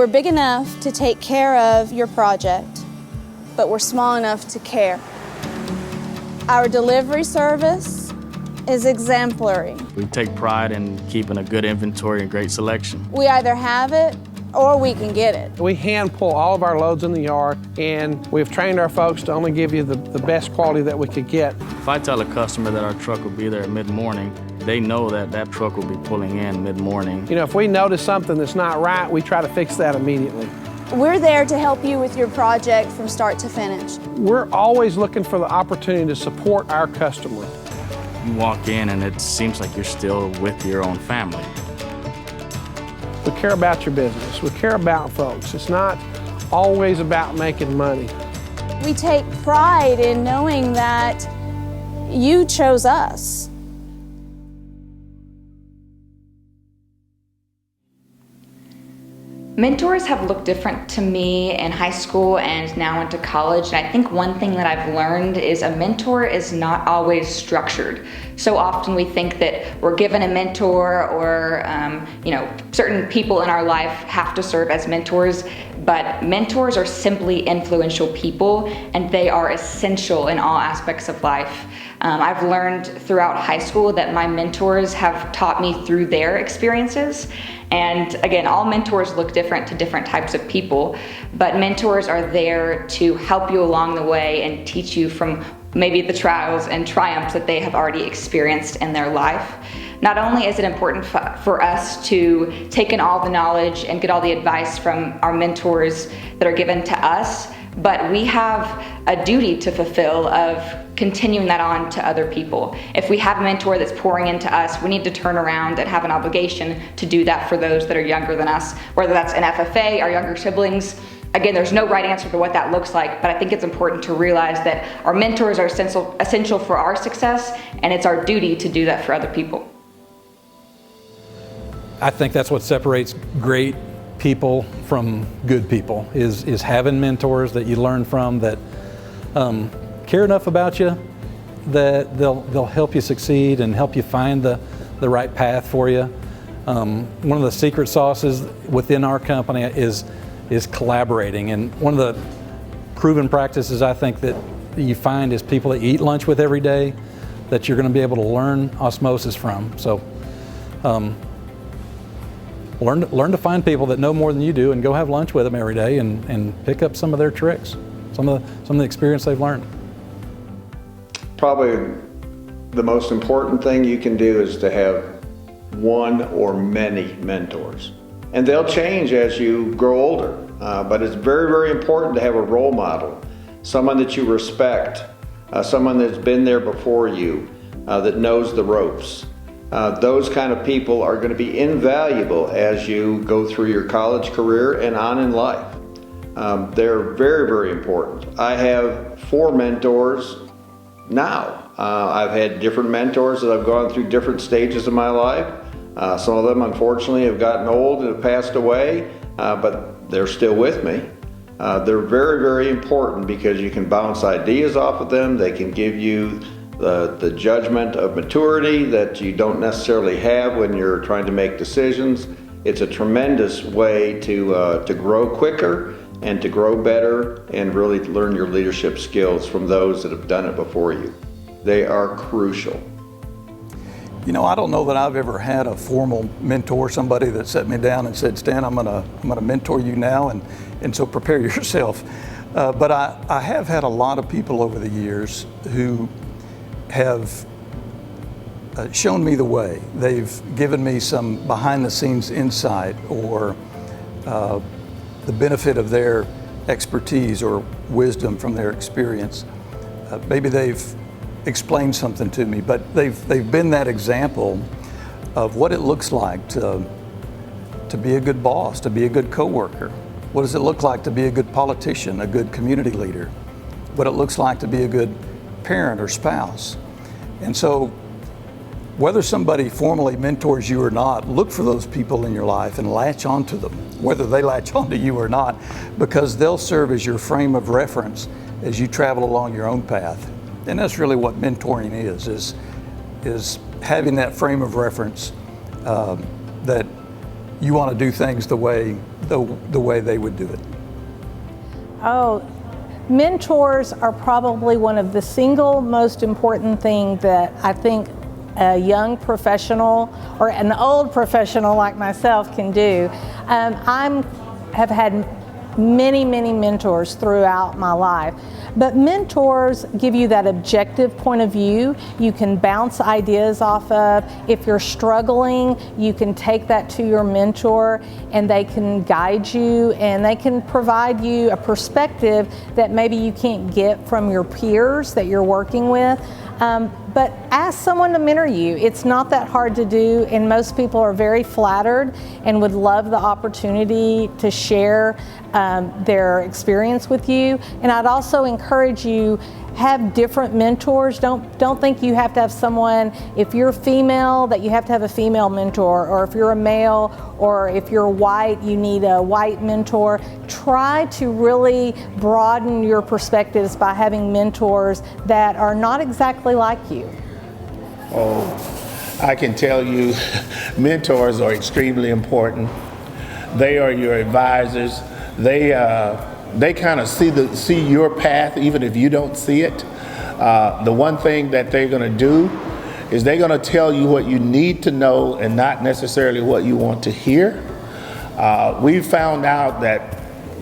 big enough to take care of your project, but we're small enough to care. Our delivery service is exemplary. We take pride in keeping a good inventory and great selection. We either have it or we can get it. We hand pull all of our loads in the yard, and we've trained our folks to only give you the best quality that we could get. If I tell a customer that our truck will be there at mid-morning, they know that that truck will be pulling in mid-morning. You know, if we notice something that's not right, we try to fix that immediately. We're there to help you with your project from start to finish. We're always looking for the opportunity to support our customer. You walk in and it seems like you're still with your own family. We care about your business. We care about folks. It's not always about making money. We take pride in knowing that you chose us. Mentors have looked different to me in high school and now into college, and I think one thing that I've learned is a mentor is not always structured. So often we think that we're given a mentor or certain people in our life have to serve as mentors, but mentors are simply influential people and they are essential in all aspects of life. I've learned throughout high school that my mentors have taught me through their experiences. And again, all mentors look different to different types of people, but mentors are there to help you along the way and teach you from maybe the trials and triumphs that they have already experienced in their life. Not only is it important for us to take in all the knowledge and get all the advice from our mentors that are given to us, but we have a duty to fulfill of continuing that on to other people. If we have a mentor that's pouring into us, we need to turn around and have an obligation to do that for those that are younger than us, whether that's an FFA, our younger siblings. Again, there's no right answer to what that looks like, but I think it's important to realize that our mentors are essential for our success, and it's our duty to do that for other people. I think that's what separates great people from good people is having mentors that you learn from that care enough about you that they'll help you succeed and help you find the right path for you. One of the secret sauces within our company is collaborating, and one of the proven practices I think that you find is people that you eat lunch with every day that you're going to be able to learn osmosis from. So learn to find people that know more than you do and go have lunch with them every day and pick up some of their tricks, some of the experience they've learned. Probably the most important thing you can do is to have one or many mentors. And they'll change as you grow older, but it's very, very important to have a role model, someone that you respect, someone that's been there before you, that knows the ropes. Those kind of people are going to be invaluable as you go through your college career and on in life. They're very, very important. I have 4 mentors now. I've had different mentors that I've gone through different stages of my life. Some of them, unfortunately, have gotten old and have passed away, but they're still with me. They're very, very important because you can bounce ideas off of them. They can give you the judgment of maturity that you don't necessarily have when you're trying to make decisions. It's a tremendous way to grow quicker and to grow better and really learn your leadership skills from those that have done it before you. They are crucial. You know, I don't know that I've ever had a formal mentor, somebody that set me down and said, Stan, I'm gonna mentor you now, and so prepare yourself. But I have had a lot of people over the years who have shown me the way. They've given me some behind the scenes insight or the benefit of their expertise or wisdom from their experience. Maybe they've explained something to me, but they've been that example of what it looks like to be a good boss, to be a good coworker. What does it look like to be a good politician, a good community leader? What it looks like to be a good parent or spouse. And so whether somebody formally mentors you or not, look for those people in your life and latch onto them, whether they latch onto you or not, because they'll serve as your frame of reference as you travel along your own path. And that's really what mentoring is having that frame of reference that you want to do things the way they would do it? Oh, mentors are probably one of the single most important thing that I think a young professional or an old professional like myself can do. I have had many mentors throughout my life, but mentors give you that objective point of view. You can bounce ideas off of. If you're struggling, you can take that to your mentor and they can guide you and they can provide you a perspective that maybe you can't get from your peers that you're working with. But ask someone to mentor you. It's not that hard to do, and most people are very flattered and would love the opportunity to share their experience with you. And I'd also encourage you, have different mentors. Don't think you have to have someone, if you're female, that you have to have a female mentor, or if you're a male, or if you're white, you need a white mentor. Try to really broaden your perspectives by having mentors that are not exactly like you. Oh, I can tell you, mentors are extremely important. They are your advisors. They kind of see your path even if you don't see it. The one thing that they're going to do is they're going to tell you what you need to know and not necessarily what you want to hear. We've found out that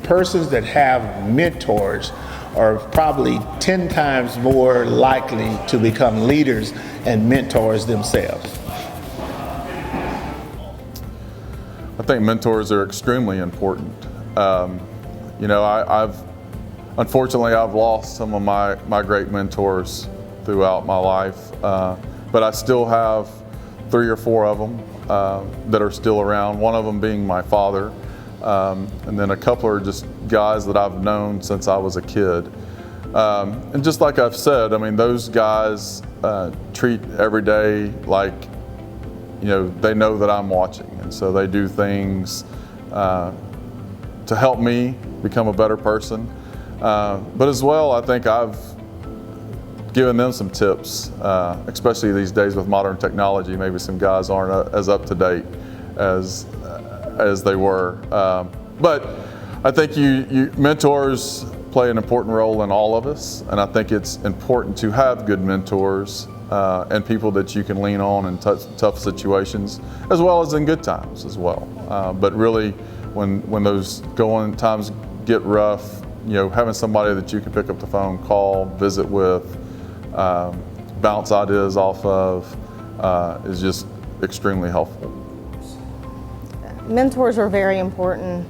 persons that have mentors are probably 10 times more likely to become leaders and mentors themselves. I think mentors are extremely important. You know, unfortunately I've lost some of my great mentors throughout my life, but I still have 3 or 4 of them that are still around, one of them being my father, and then a couple are just guys that I've known since I was a kid. And just like I've said, I mean, those guys treat every day like, you know, they know that I'm watching, and so they do things to help me become a better person. But as well, I think I've given them some tips, especially these days with modern technology. Maybe some guys aren't as up to date as they were. But I think mentors play an important role in all of us, and I think it's important to have good mentors and people that you can lean on in tough situations, as well as in good times as well. But really, when those going times get rough, you know, having somebody that you can pick up the phone, call, visit with, bounce ideas off of is just extremely helpful. Mentors are very important.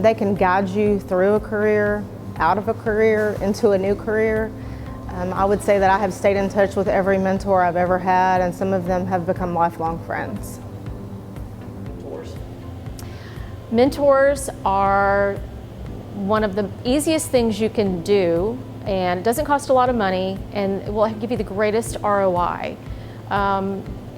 They can guide you through a career, out of a career, into a new career. I would say that I have stayed in touch with every mentor I've ever had, and some of them have become lifelong friends. Mentors are one of the easiest things you can do, and it doesn't cost a lot of money, and it will give you the greatest ROI.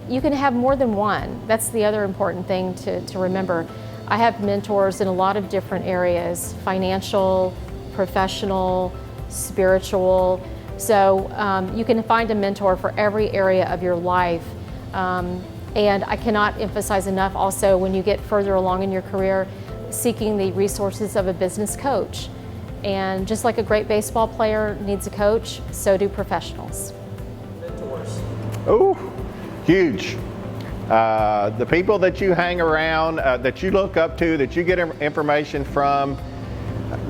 You can have more than one. That's the other important thing to remember. I have mentors in a lot of different areas: financial, professional, spiritual. So you can find a mentor for every area of your life. And I cannot emphasize enough also, when you get further along in your career, seeking the resources of a business coach. And just like a great baseball player needs a coach, so do professionals. Mentors. Oh, huge. The people that you hang around, that you look up to, that you get information from,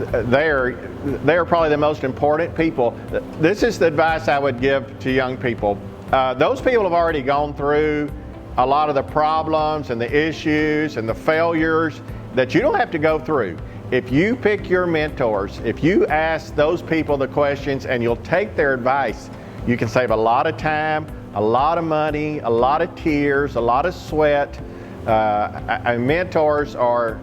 they're probably the most important people. This is the advice I would give to young people. Those people have already gone through a lot of the problems and the issues and the failures that you don't have to go through. If you pick your mentors, if you ask those people the questions and you'll take their advice, you can save a lot of time, a lot of money, a lot of tears, a lot of sweat. Mentors are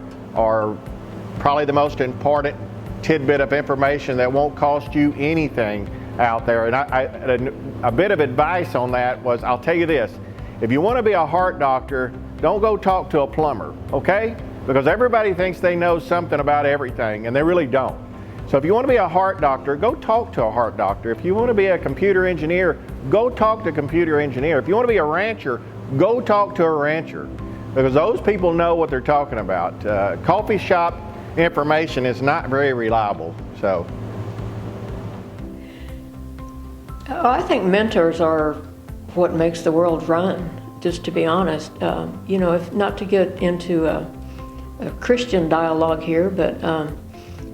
probably the most important tidbit of information that won't cost you anything out there. And a bit of advice on that was, I'll tell you this: if you want to be a heart doctor, don't go talk to a plumber, okay? Because everybody thinks they know something about everything, and they really don't. So if you want to be a heart doctor, go talk to a heart doctor. If you want to be a computer engineer, go talk to a computer engineer. If you want to be a rancher, go talk to a rancher. because those people know what they're talking about. Coffee shop information is not very reliable. So, I think mentors are what makes the world run, just to be honest. You know, if not to get into a Christian dialogue here, but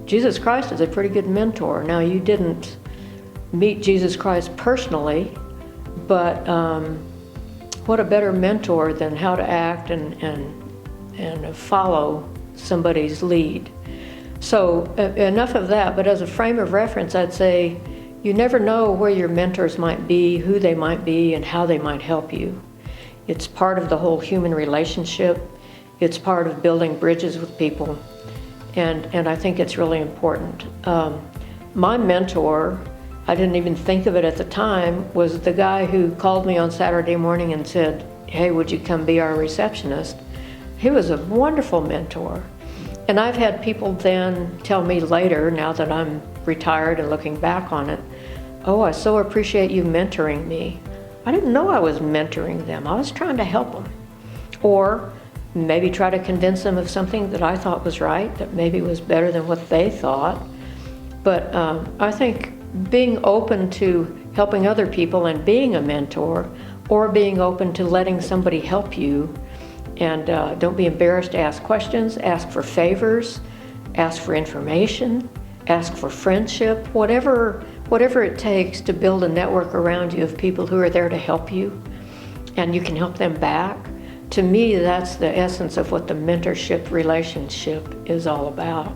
Jesus Christ is a pretty good mentor. Now, you didn't meet Jesus Christ personally, but what a better mentor than how to act and follow somebody's lead. So enough of that, but as a frame of reference, I'd say you never know where your mentors might be, who they might be, and how they might help you. It's part of the whole human relationship. It's part of building bridges with people, and I think it's really important. My mentor, I didn't even think of it at the time, was the guy who called me on Saturday morning and said, "Hey, would you come be our receptionist?" He was a wonderful mentor. And I've had people then tell me later, now that I'm retired and looking back on it, "Oh, I so appreciate you mentoring me." I didn't know I was mentoring them. I was trying to help them. Or maybe try to convince them of something that I thought was right, that maybe was better than what they thought. But I think being open to helping other people and being a mentor, or being open to letting somebody help you, and don't be embarrassed to ask questions, ask for favors, ask for information, ask for friendship, whatever it takes to build a network around you of people who are there to help you, and you can help them back. To me, that's the essence of what the mentorship relationship is all about.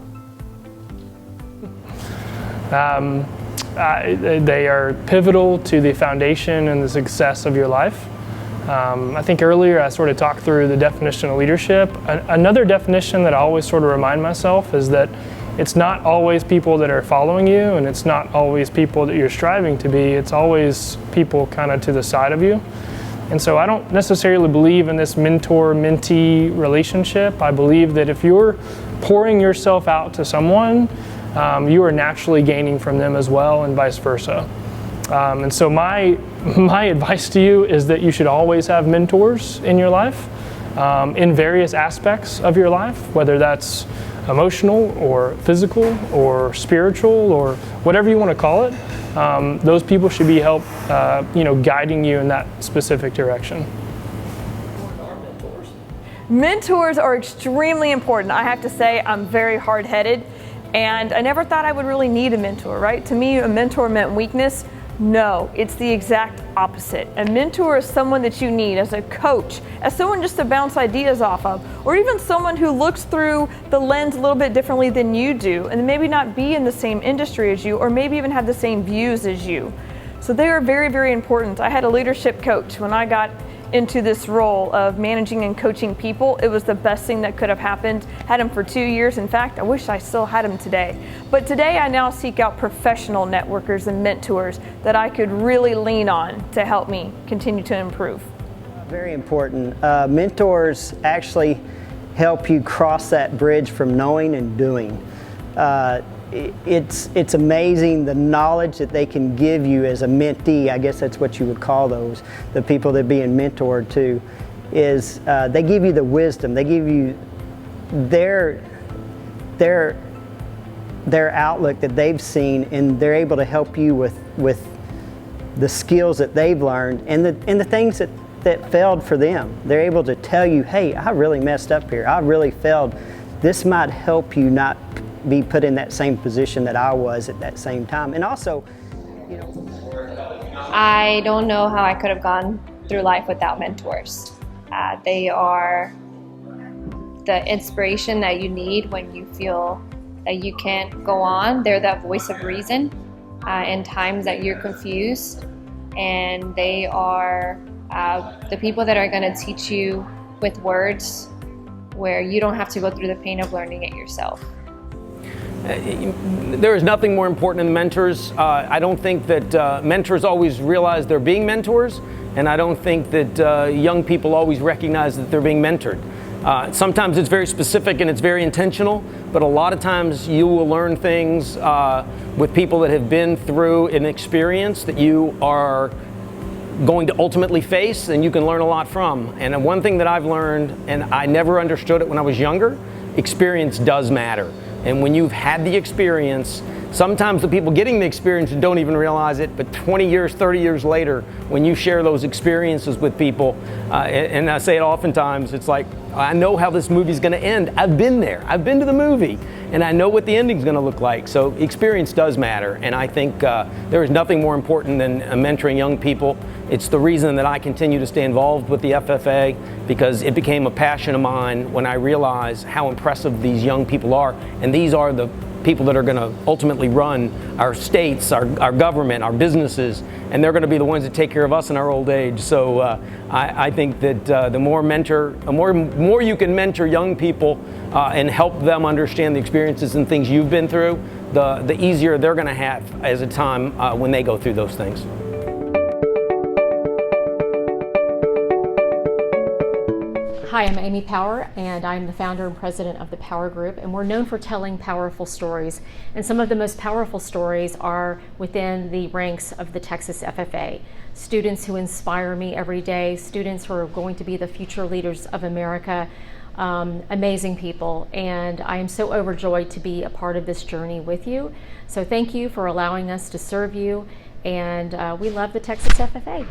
They are pivotal to the foundation and the success of your life. I think earlier I sort of talked through the definition of leadership. Another definition that I always sort of remind myself is that it's not always people that are following you, and it's not always people that you're striving to be. It's always people kind of to the side of you. And so I don't necessarily believe in this mentor-mentee relationship. I believe that if you're pouring yourself out to someone, you are naturally gaining from them as well, and vice versa. And so my advice to you is that you should always have mentors in your life, in various aspects of your life, whether that's emotional or physical or spiritual or whatever you want to call it. Those people should be guiding you in that specific direction. Mentors are extremely important. I have to say, I'm very hard-headed, and I never thought I would really need a mentor, right? To me, a mentor meant weakness. No, it's the exact opposite. A mentor is someone that you need as a coach, as someone just to bounce ideas off of, or even someone who looks through the lens a little bit differently than you do, and maybe not be in the same industry as you, or maybe even have the same views as you. So they are very, very important. I had a leadership coach when I got into this role of managing and coaching people. It was the best thing that could have happened. Had him for 2 years. In fact, I wish I still had him today. But today I now seek out professional networkers and mentors that I could really lean on to help me continue to improve. Very important. Mentors actually help you cross that bridge from knowing and doing. It's amazing the knowledge that they can give you as a mentee. I guess that's what you would call those, the people that are being mentored to, is they give you the wisdom, they give you their outlook that they've seen, and they're able to help you with the skills that they've learned and the things that failed for them. They're able to tell you, hey, I really messed up here, I really failed. This might help you not be put in that same position that I was at that same time. And also, I don't know how I could have gone through life without mentors. They are the inspiration that you need when you feel that you can't go on. They're that voice of reason in times that you're confused. And they are the people that are going to teach you with words where you don't have to go through the pain of learning it yourself. There is nothing more important than mentors. I don't think that mentors always realize they're being mentors, and I don't think that young people always recognize that they're being mentored. Sometimes it's very specific and it's very intentional, but a lot of times you will learn things with people that have been through an experience that you are going to ultimately face and you can learn a lot from. And one thing that I've learned, and I never understood it when I was younger, experience does matter. And when you've had the experience, sometimes the people getting the experience don't even realize it, but 20 years, 30 years later, when you share those experiences with people, and I say it oftentimes, it's like, I know how this movie's gonna end. I've been there, I've been to the movie, and I know what the ending's gonna look like. So experience does matter, and I think there is nothing more important than mentoring young people. It's the reason that I continue to stay involved with the FFA, because it became a passion of mine when I realized how impressive these young people are, and these are the people that are going to ultimately run our states, our government, our businesses, and they're going to be the ones that take care of us in our old age. So I think that the more you can mentor young people and help them understand the experiences and things you've been through, the easier they're going to have as a time when they go through those things. Hi, I'm Amy Power, and I'm the founder and president of the Power Group, and we're known for telling powerful stories. And some of the most powerful stories are within the ranks of the Texas FFA. Students who inspire me every day, students who are going to be the future leaders of America, amazing people. And I am so overjoyed to be a part of this journey with you. So thank you for allowing us to serve you, and we love the Texas FFA.